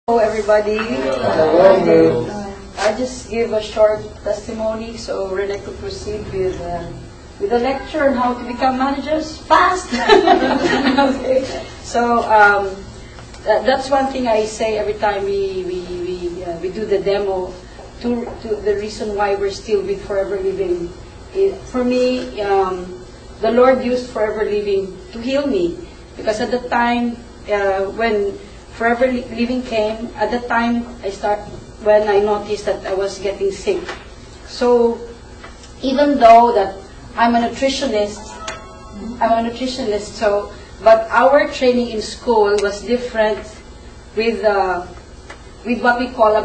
Hello everybody. Hello. I just give a short testimony, so we're going to proceed with a lecture on how to become managers fast. Okay. So that's one thing I say every time we do the demo. To the reason why we're still with Forever Living. For me, the Lord used Forever Living to heal me, because at the time when Forever Living came, at the time when I noticed that I was getting sick. So even though that I'm a nutritionist, but our training in school was different with what we call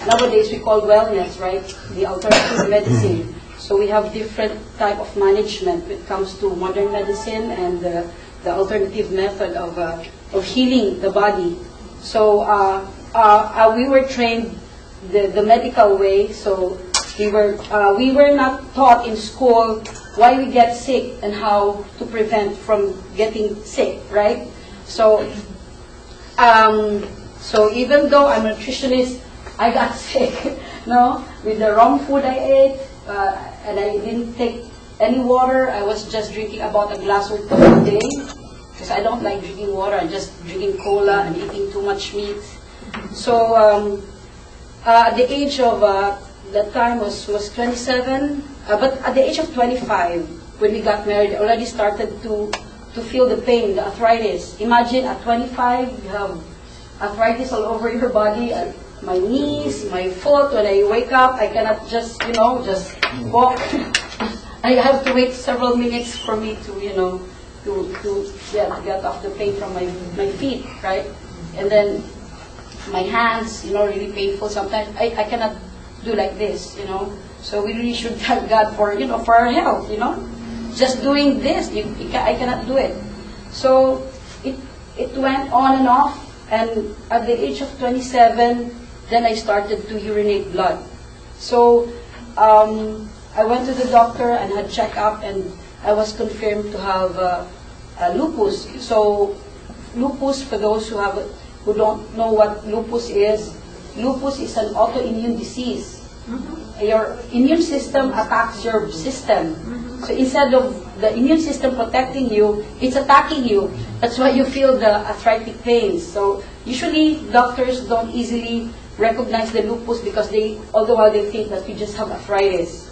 nowadays we call wellness, right? The alternative medicine. So we have different type of management when it comes to modern medicine and the alternative method of healing the body. So we were trained the medical way. So we were not taught in school why we get sick and how to prevent from getting sick, right? So so even though I'm a nutritionist, I got sick, with the wrong food I ate, and I didn't take any water. I was just drinking about a glass or two a day, because I don't like drinking water. I'm just drinking cola and eating too much meat. So at the age of, that time was 27, but at the age of 25, when we got married, I already started to feel the pain, the arthritis. Imagine at 25, you have arthritis all over your body, my knees, my foot. When I wake up, I cannot just walk. I have to wait several minutes for me to get off the pain from my feet, right? And then my hands, really painful sometimes. I cannot do like this, So we really should thank God for our health, Just doing this, I cannot do it. So it went on and off, and at the age of 27, then I started to urinate blood. So I went to the doctor and had checkup, and I was confirmed to have lupus. So lupus, for those who don't know what lupus is an autoimmune disease. Your immune system attacks your system. So instead of the immune system protecting you, it's attacking you. That's why you feel the arthritic pains. So usually doctors don't easily recognize the lupus, because although they think that you just have arthritis,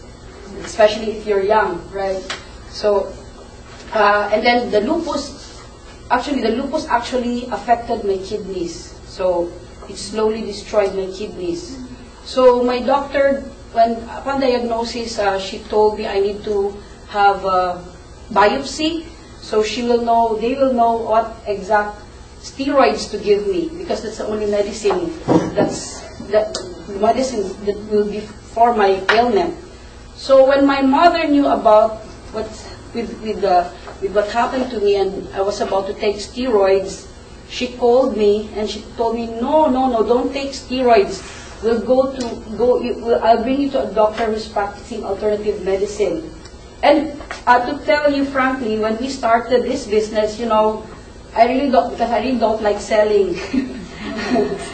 especially if you're young, right? So and then the lupus actually affected my kidneys. So it slowly destroyed my kidneys. So my doctor, upon diagnosis, she told me I need to have a biopsy. So they will know what exact steroids to give me, because that's the only medicine that will be for my ailment. So when my mother knew about what happened to me and I was about to take steroids, she called me and she told me, no, don't take steroids. I'll bring you to a doctor who's practicing alternative medicine. And to tell you frankly, when we started this business, I really don't like selling.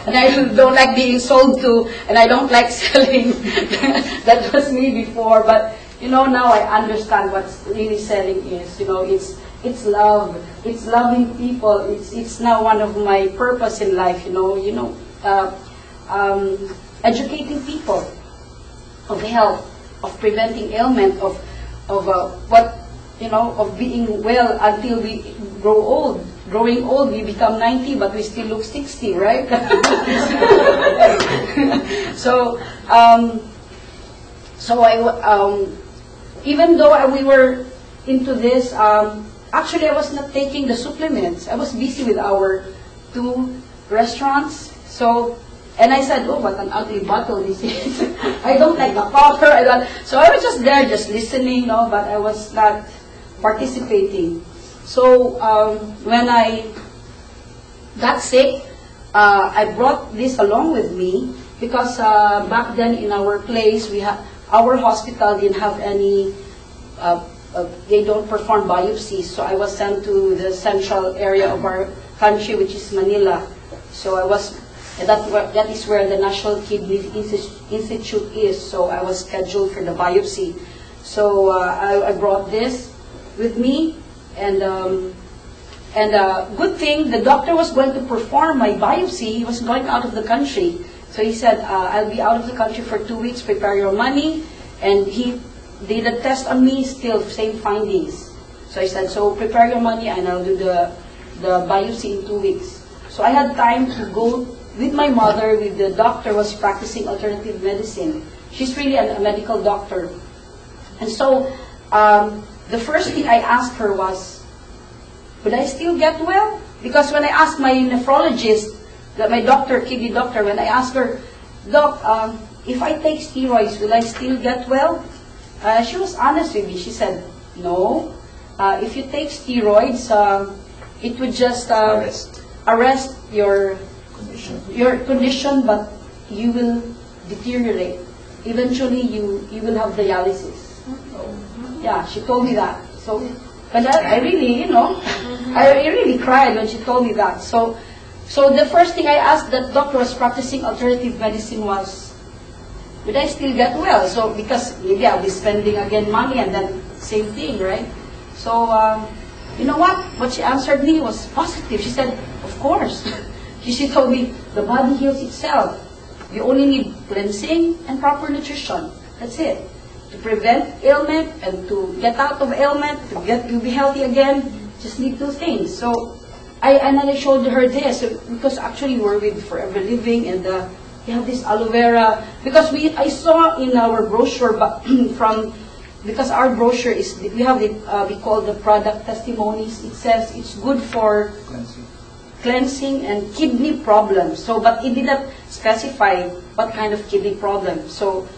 And I really don't like being sold to, and I don't like selling. That was me before, but now I understand what really selling is. It's love. It's loving people. It's now one of my purpose in life. Educating people of health, of preventing ailment, of being well until we grow old. Growing old, we become 90, but we still look 60, right? So even though we were into this, actually I was not taking the supplements. I was busy with our 2 restaurants. And I said, oh, what an ugly bottle this is. I don't like the color. So I was just there, just listening, but I was not participating. So when I got sick, I brought this along with me, because back then in our place, our hospital didn't have any, they don't perform biopsies. So I was sent to the central area of our country, which is Manila. So I was And that is where the National Kidney Institute is. So I was scheduled for the biopsy. So I brought this with me, and good thing the doctor was going to perform my biopsy. He was going out of the country. So he said, I'll be out of the country for 2 weeks, prepare your money. And he did a test on me, still same findings. So I said, so prepare your money and I'll do the biopsy in 2 weeks. So I had time to go with my mother, with the doctor was practicing alternative medicine. She's really a medical doctor. And so the first thing I asked her was, would I still get well? Because when I asked my nephrologist, my doctor, kidney doctor, when I asked her, Doc, if I take steroids, will I still get well? She was honest with me. She said, no. If you take steroids, it would just arrest your condition, but you will deteriorate. Eventually, you will have dialysis. Yeah, she told me that. So, but I really, I really cried when she told me that. So the first thing I asked that doctor was practicing alternative medicine was, would I still get well? So because maybe I'll be spending again money and then same thing, right? So you know what? What she answered me was positive. She said, of course. She told me the body heals itself. You only need cleansing and proper nutrition. That's it. To prevent ailment and to get out of ailment, to be healthy again, just need 2 things. So and then I showed her this because actually we're with Forever Living and we have this aloe vera because I saw in our brochure because our brochure is we have it we call the product testimonies. It says it's good for cleansing and kidney problems. So but it didn't specify what kind of kidney problem. So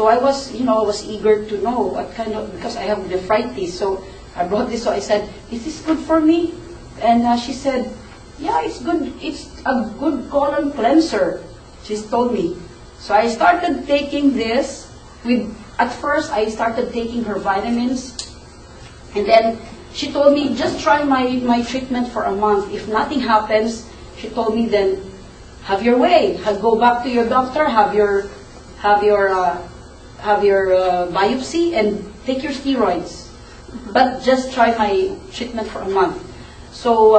I was I was eager to know what kind of, because I have nephritis. So I brought this. So I said, is this good for me? And she said, yeah, it's good. It's a good colon cleanser. She told me. So I started taking this. At first, I started taking her vitamins. And then she told me, just try my treatment for a month. If nothing happens, she told me, then have your way. Go back to your doctor, have your biopsy, and take your steroids. But just try my treatment for a month. So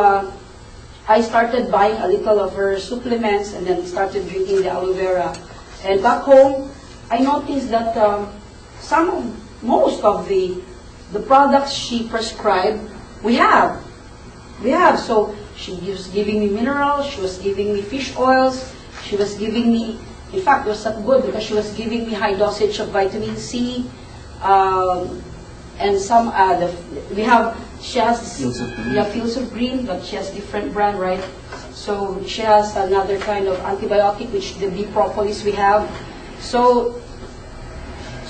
I started buying a little of her supplements and then started drinking the aloe vera. And back home, I noticed that most of the products she prescribed, we have. So she was giving me minerals, she was giving me fish oils, she was giving me, in fact, it was not good because she was giving me high dosage of vitamin C, and some she has Fields of Green, but she has different brand, right? So she has another kind of antibiotic, which the bee propolis we have. So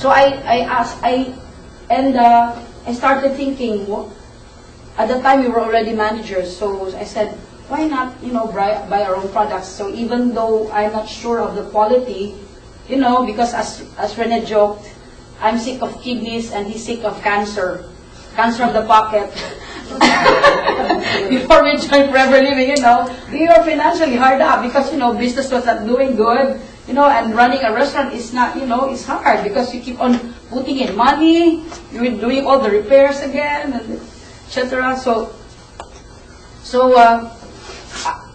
I started thinking. At the time we were already managers, so I said, why not buy our own products? So even though I'm not sure of the quality, because as Rene joked, I'm sick of kidneys and he's sick of cancer of the pocket. Before we joined Forever Living, we were financially hard up because, business was not doing good, and running a restaurant is not, it's hard because you keep on putting in money, you're doing all the repairs again, and etc. So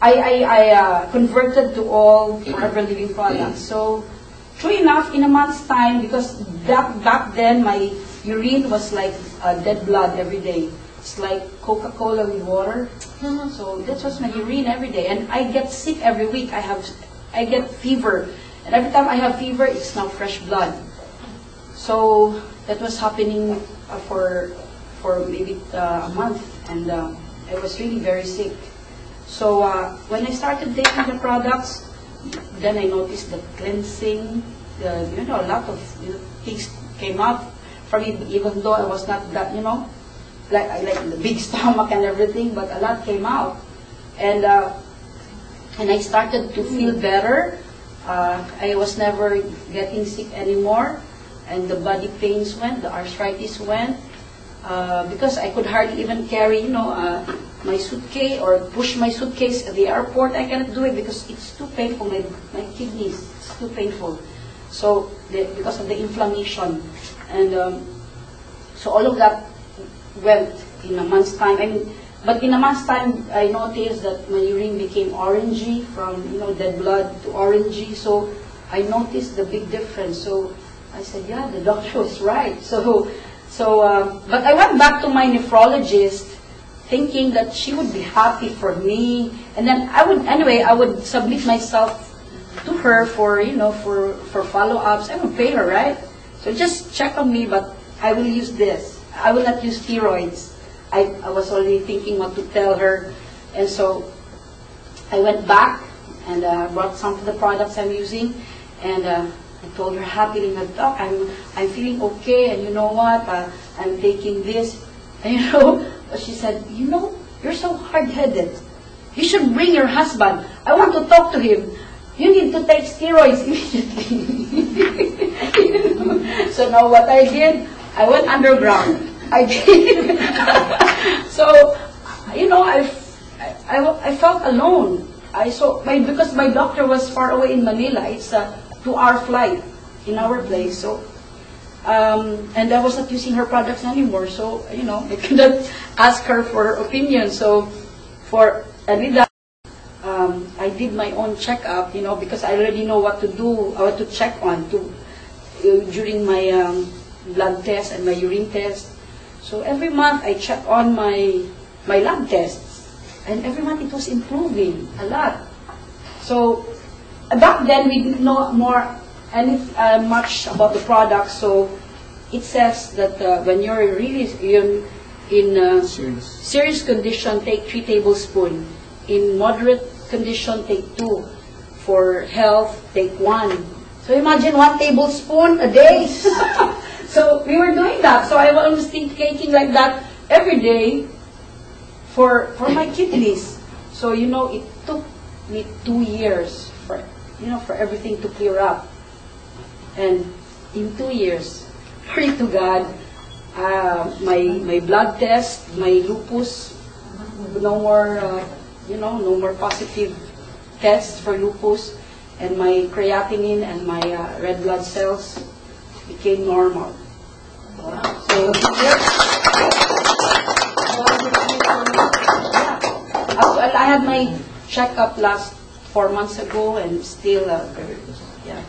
I converted to all Forever Living products. So true enough, in a month's time, because back then my urine was like dead blood every day. It's like Coca-Cola with water. So that was my urine every day, and I get sick every week. I get fever, and every time I have fever, it's now fresh blood. So that was happening for maybe a month, and I was really very sick. So when I started taking the products, then I noticed the cleansing, a lot of things came out from it, even though I was not that, like the big stomach and everything, but a lot came out. And I started to feel better. I was never getting sick anymore, and the body pains went, the arthritis went, because I could hardly even carry, my suitcase or push my suitcase at the airport. I cannot do it because it's too painful. My kidneys, it's too painful. So because of the inflammation, and so all of that went in a month's time. But in a month's time, I noticed that my urine became orangey from dead blood to orangey. So I noticed the big difference. So I said, yeah, the doctor was right. But I went back to my nephrologist, thinking that she would be happy for me, and then I would submit myself to her for for follow-ups. I would pay her, right? So just check on me, but I will use this. I will not use steroids. I was already thinking what to tell her, and so I went back and brought some of the products I'm using, and I told her happily, Doc, I'm feeling okay, and you know what? I'm taking this, and she said, you're so hard-headed. You should bring your husband. I want to talk to him. You need to take steroids immediately. So now what I did, I went underground. I did. So, I felt alone. Because my doctor was far away in Manila. It's a 2-hour flight in our place. So, and I was not using her products anymore. So, I couldn't ask her for her opinion. So, I did my own checkup, because I already know what to do, what to check on during my blood test and my urine test. So every month I check on my lab tests, and every month it was improving a lot. So back then we didn't know much about the products. So it says that when you're really in serious condition, take 3 tablespoons. In moderate condition, take 2. For health, take 1. So imagine 1 tablespoon a day. So we were doing that. So I was taking like that every day for my kidneys. So it took me 2 years for everything to clear up. And in 2 years, pray to God, my blood test, my lupus, no more positive tests for lupus, and my creatinine and my red blood cells became normal. Wow. So, I had my checkup last 4 months ago, and still, yeah.